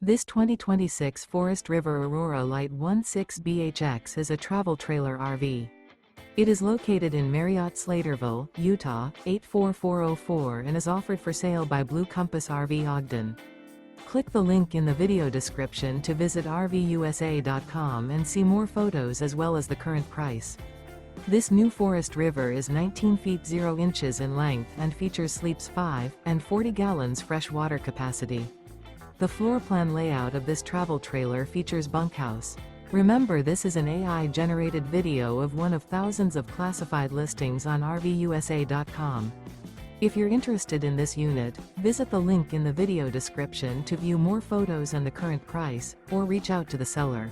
This 2026 Forest River Aurora Light 16BHX is a travel trailer RV. It is located in Marriott-Slaterville, Utah, 84404 and is offered for sale by Blue Compass RV Ogden. Click the link in the video description to visit RVUSA.com and see more photos as well as the current price. This new Forest River is 19 feet 0 inches in length and features sleeps 5 and 40 gallons fresh water capacity. The floor plan layout of this travel trailer features bunkhouse. Remember, this is an AI-generated video of one of thousands of classified listings on RVUSA.com. If you're interested in this unit, visit the link in the video description to view more photos and the current price, or reach out to the seller.